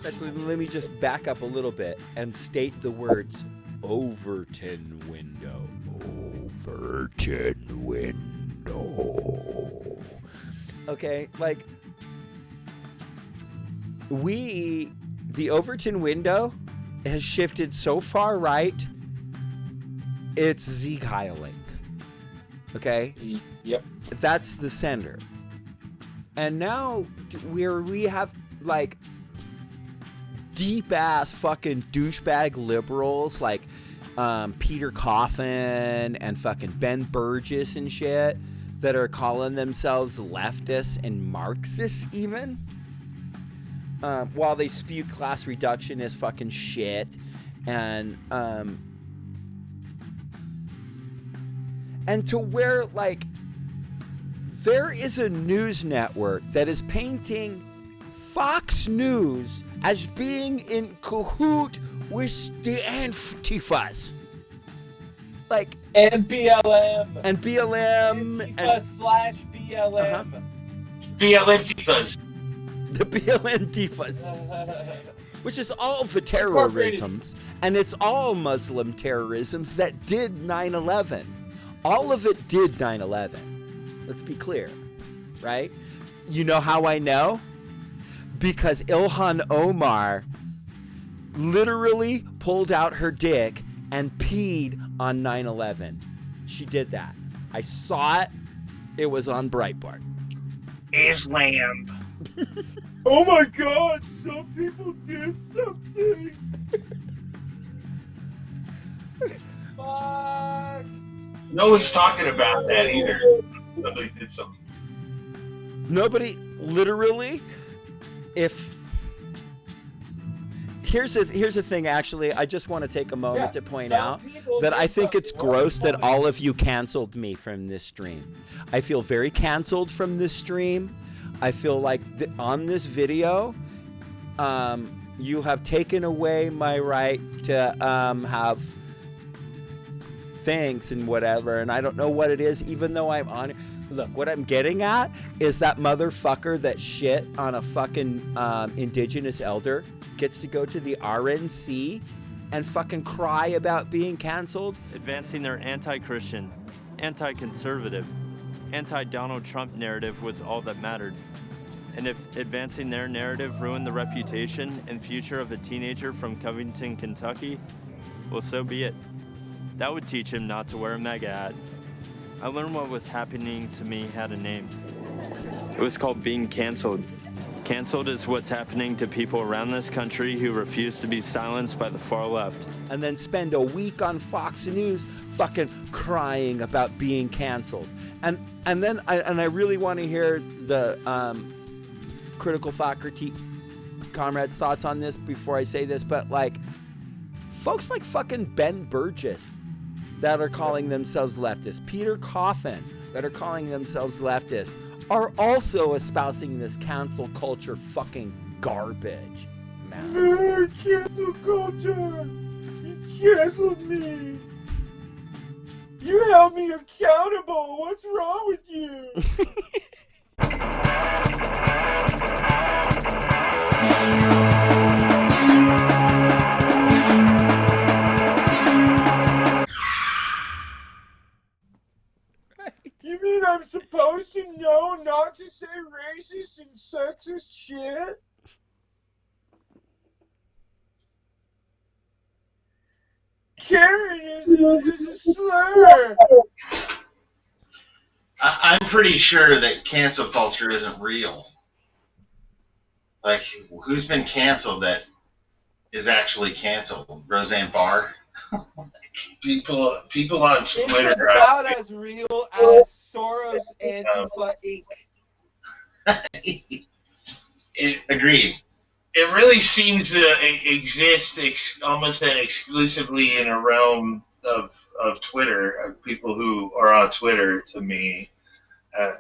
Actually, let me just back up a little bit and state the words Overton window. Overton window. Okay, like, the Overton window has shifted so far right, it's Sieg Heiling. Okay? Yep. That's the center. And now we have, like, deep-ass fucking douchebag liberals like Peter Coffin and fucking Ben Burgess and shit that are calling themselves leftists and Marxists even, while they spew class reductionist fucking shit and to where, like, there is a news network that is painting Fox News as being in cahoot with the Antifas. Like, And BLM. And BLM. Antifa/BLM. BLM Tifas. The BLM Tifas. Which is all the terrorisms. And it's all Muslim terrorisms that did 9/11. All of it did 9/11. Let's be clear. Right? You know how I know? Because Ilhan Omar literally pulled out her dick and peed on 9/11. She did that. I saw it. It was on Breitbart. Islam. Oh my God! Some people did something. Fuck. No one's talking about that either. Somebody did something. Nobody, literally, here's the thing, actually, I just want to take a moment to point out that I think it's gross that all of you canceled me from this stream. I feel very canceled from this stream. I feel like on this video, you have taken away my right to have things and whatever, and I don't know what it is, even though I'm on it. Look, what I'm getting at is that motherfucker that shit on a fucking indigenous elder gets to go to the RNC and fucking cry about being canceled. Advancing their anti-Christian, anti-conservative, anti-Donald Trump narrative was all that mattered. And if advancing their narrative ruined the reputation and future of a teenager from Covington, Kentucky, well, so be it. That would teach him not to wear a MAGA hat. I learned what was happening to me had a name. It was called being canceled. Canceled is what's happening to people around this country who refuse to be silenced by the far left. And then spend a week on Fox News fucking crying about being canceled. And then I really want to hear the critical thought critique comrades' thoughts on this before I say this, but like folks like fucking Ben Burgess that are calling themselves leftists, Peter Coffin that are calling themselves leftists, are also espousing this cancel culture fucking garbage, man. Cancel culture! You canceled me! You held me accountable! What's wrong with you? You mean I'm supposed to know not to say racist and sexist shit? Karen is a slur! I'm pretty sure that cancel culture isn't real. Like, who's been canceled that is actually canceled? Roseanne Barr? People on It's Twitter. about as real as Soros Antifa Inc. Agreed. It really seems to exist almost exclusively in a realm of Twitter, of people who are on Twitter. To me, and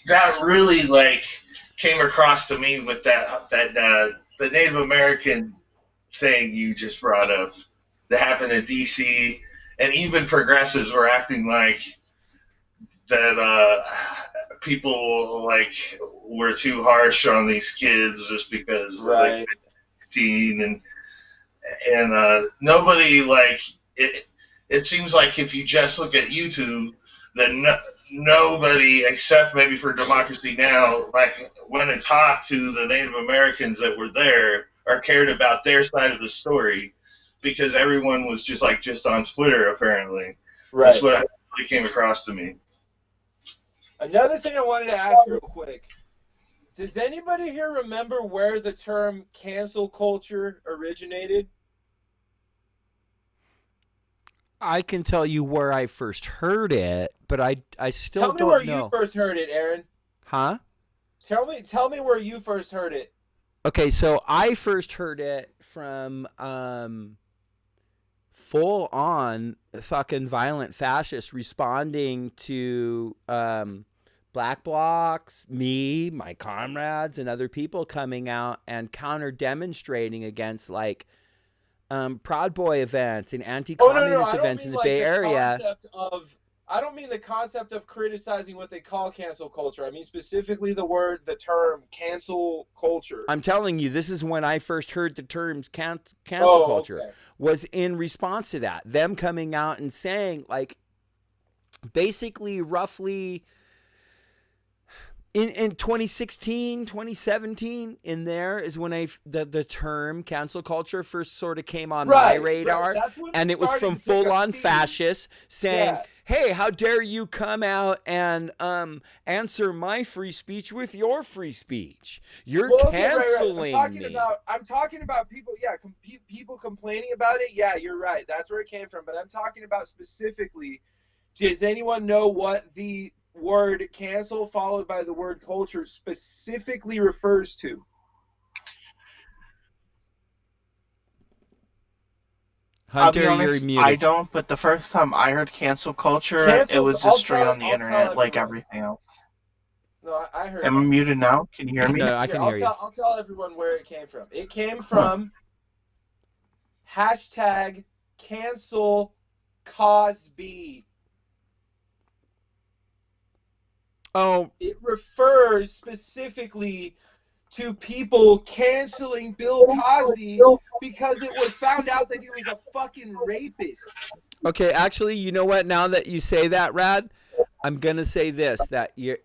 that really like came across to me with that the Native American thing you just brought up that happened in D.C. and even progressives were acting like that people like were too harsh on these kids just because Right. like 16 and nobody like it. It seems like if you just look at YouTube, then nobody except maybe for Democracy Now like went and talked to the Native Americans that were there or cared about their side of the story, because everyone was just on Twitter apparently. Right. That's what really came across to me. Another thing I wanted to ask real quick. Does anybody here remember where the term cancel culture originated? I can tell you where I first heard it, but I still Tell me don't where know. you first heard it, Aaron. Huh? Tell me where you first heard it. Okay, so I first heard it from full on fucking violent fascists responding to black blocs, me, my comrades, and other people coming out and counter demonstrating against like Proud Boy events and anti-communist events in the Bay Area. I don't mean the concept of criticizing what they call cancel culture. I mean specifically the term cancel culture. I'm telling you, this is when I first heard the terms cancel culture. Okay. Was in response to that. Them coming out and saying, like, basically roughly in 2016, 2017, in there is when the term cancel culture first sort of came on my radar. That's when And it was from full-on fascists saying, hey, how dare you come out and answer my free speech with your free speech? You're canceling me. I'm talking about people, people complaining about it. Yeah, you're right. That's where it came from. But I'm talking about specifically, does anyone know what the word cancel followed by the word culture specifically refers to? Hunter, I'll be honest, you're muted. I don't, but the first time I heard cancel culture, it was just straight on the internet like everything else. No, I heard. Am I muted now? Can you hear me? No, I can hear you. I'll tell everyone where it came from. It came from hashtag cancel Cosby. Oh, It refers specifically to people canceling Bill Cosby because it was found out that he was a fucking rapist. okay. Actually, you know what? Now that you say that, Rad, I'm gonna say this: that you're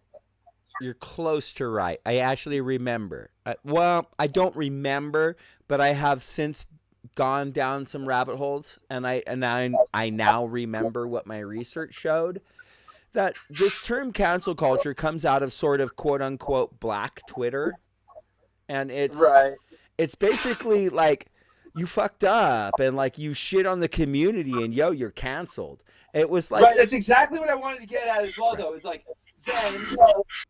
close to right. I actually remember. Well, I don't remember, but I have since gone down some rabbit holes, and I now remember what my research showed. That this term cancel culture comes out of sort of quote unquote black Twitter. And it's basically like you fucked up and like you shit on the community and you're canceled. It was like that's exactly what I wanted to get at as well, though. It's like then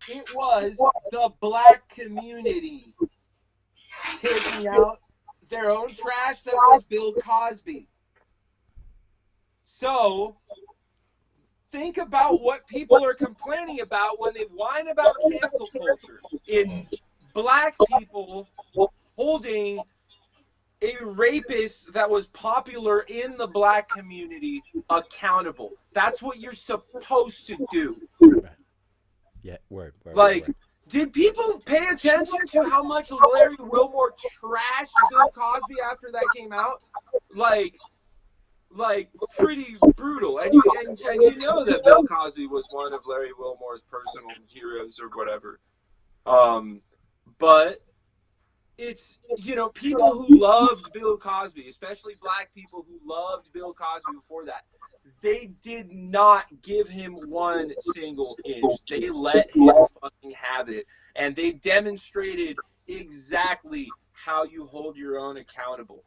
it was the black community taking out their own trash that was Bill Cosby. So think about what people are complaining about when they whine about cancel culture. It's black people holding a rapist that was popular in the black community accountable. That's what you're supposed to do. yeah, word. Did people pay attention to how much Larry Wilmore trashed Bill Cosby after that came out? Like pretty brutal. And you know that Bill Cosby was one of Larry Wilmore's personal heroes or whatever. But it's, people who loved Bill Cosby, especially black people who loved Bill Cosby before that, they did not give him one single inch. They let him fucking have it. And they demonstrated exactly how you hold your own accountable.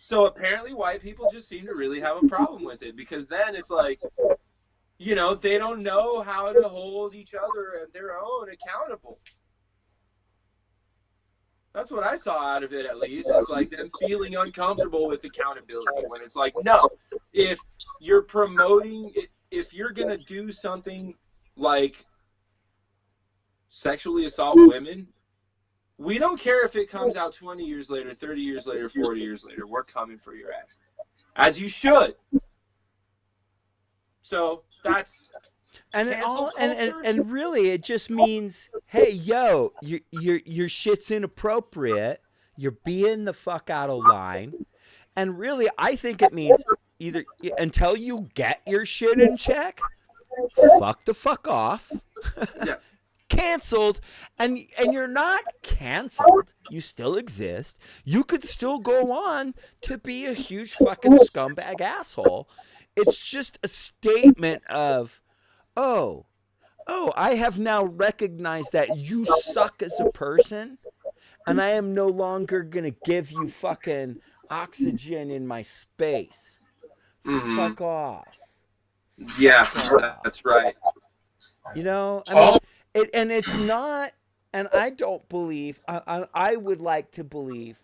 So apparently white people just seem to really have a problem with it, because then it's like, they don't know how to hold each other and their own accountable. That's what I saw out of it, at least. It's like them feeling uncomfortable with accountability, when it's like, no, if you're promoting, if you're going to do something like sexually assault women, we don't care if it comes out 20 years later, 30 years later, 40 years later. We're coming for your ass. As you should. So that's And it Cancel all culture? and really it just means, hey, yo, your shit's inappropriate. You're being the fuck out of line. And really, I think it means either until you get your shit in check, fuck the fuck off. Yeah. Canceled, and you're not canceled. You still exist. You could still go on to be a huge fucking scumbag asshole. It's just a statement of, oh, I have now recognized that you suck as a person, and I am no longer gonna give you fucking oxygen in my space. Fuck off. Yeah, Fuck off. that's right. You know, I mean, it's not, and I don't believe, I would like to believe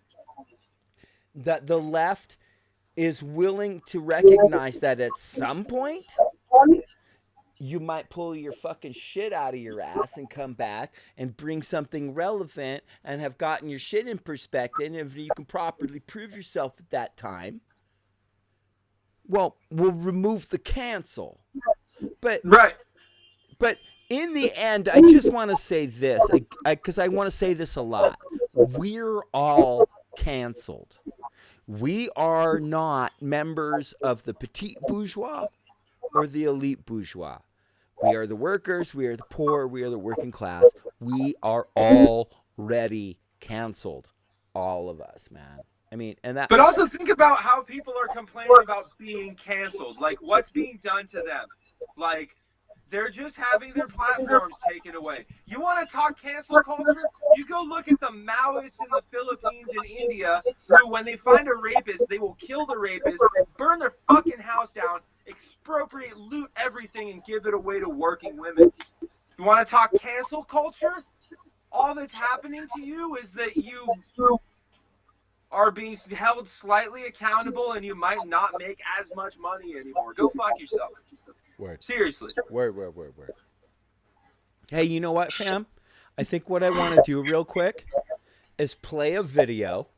that the left is willing to recognize that at some point, you might pull your fucking shit out of your ass and come back and bring something relevant and have gotten your shit in perspective. And if you can properly prove yourself at that time, well, we'll remove the cancel. But Right. But in the end, I just want to say this, because I want to say this a lot. We're all canceled. We are not members of the petite bourgeois or the elite bourgeois. We are the workers. We are the poor. We are the working class. We are already canceled. All of us, man. I mean, and that. But also think about how people are complaining about being canceled. Like, what's being done to them? Like, they're just having their platforms taken away. You want to talk cancel culture? You go look at the Maoists in the Philippines and India, who, when they find a rapist, they will kill the rapist, burn their fucking house down, expropriate, loot everything, and give it away to working women. You want to talk cancel culture? All that's happening to you is that you are being held slightly accountable, and you might not make as much money anymore. Go fuck yourself. Word. Seriously. Word. Hey, you know what, fam? I think what I want to do real quick is play a video,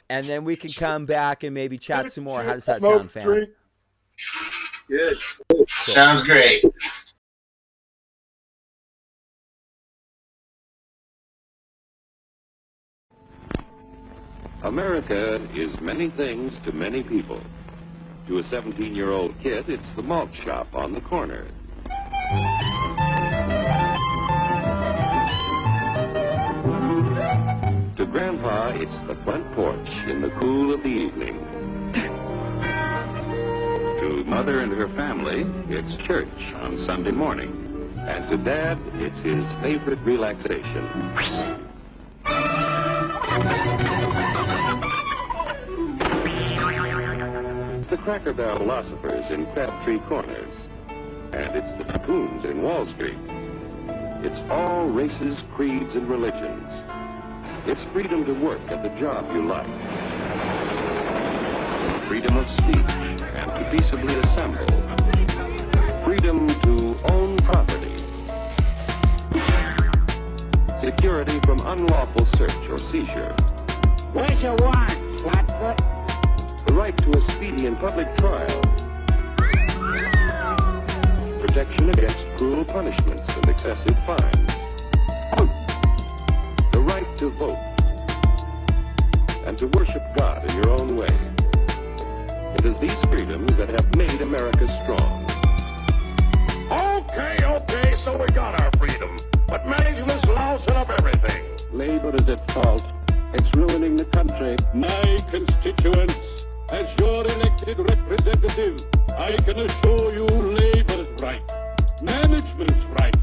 and then we can come back and maybe chat some more. How does that sound, fam? Good. Cool. Sounds great. America is many things to many people. To a 17-year-old kid, it's the malt shop on the corner. To Grandpa, it's the front porch in the cool of the evening. To Mother and her family, it's church on Sunday morning. And to Dad, it's his favorite relaxation. The Cracker Barrel philosophers in Crabtree Corners, and it's the Papoons in Wall Street. It's all races, creeds, and religions. It's freedom to work at the job you like. Freedom of speech and to peaceably assemble. Freedom to own property. Security from unlawful search or seizure. What you want, Flatfoot? The right to a speedy and public trial. Protection against cruel punishments and excessive fines. The right to vote. And to worship God in your own way. It is these freedoms that have made America strong. Okay, so we got our freedom. But management's lousing up everything. Labor is at fault. It's ruining the country. My constituents, as your elected representative, I can assure you Labor's right. Management's right.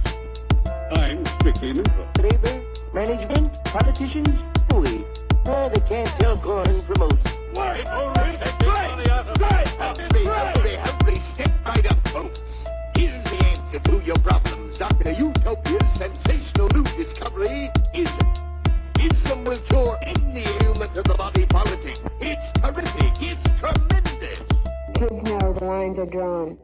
I'm strictly neutral. Labor, management, politicians, fooey. Oh, they can't tell corn from oats. Right, right, step right up, folks. Here's the answer to your problems. Dr. Utopia's sensational new discovery ism will cure any ailment of the body politic. It's terrific. It's tremendous. Kids know the lines are drawn.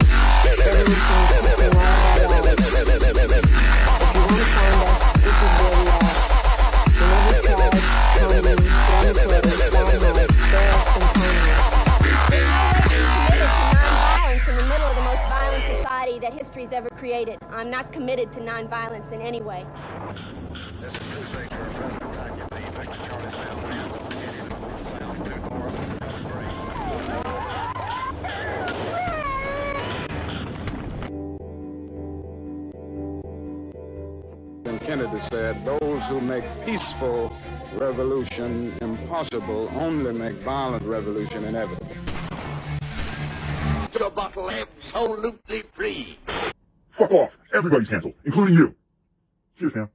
In the middle of the most violent society that history country's ever created. I'm not committed to nonviolence in any way. Kennedy said, those who make peaceful revolution impossible only make violent revolution inevitable. Your bottle absolutely free. Fuck off. Everybody's canceled, including you. Cheers, man.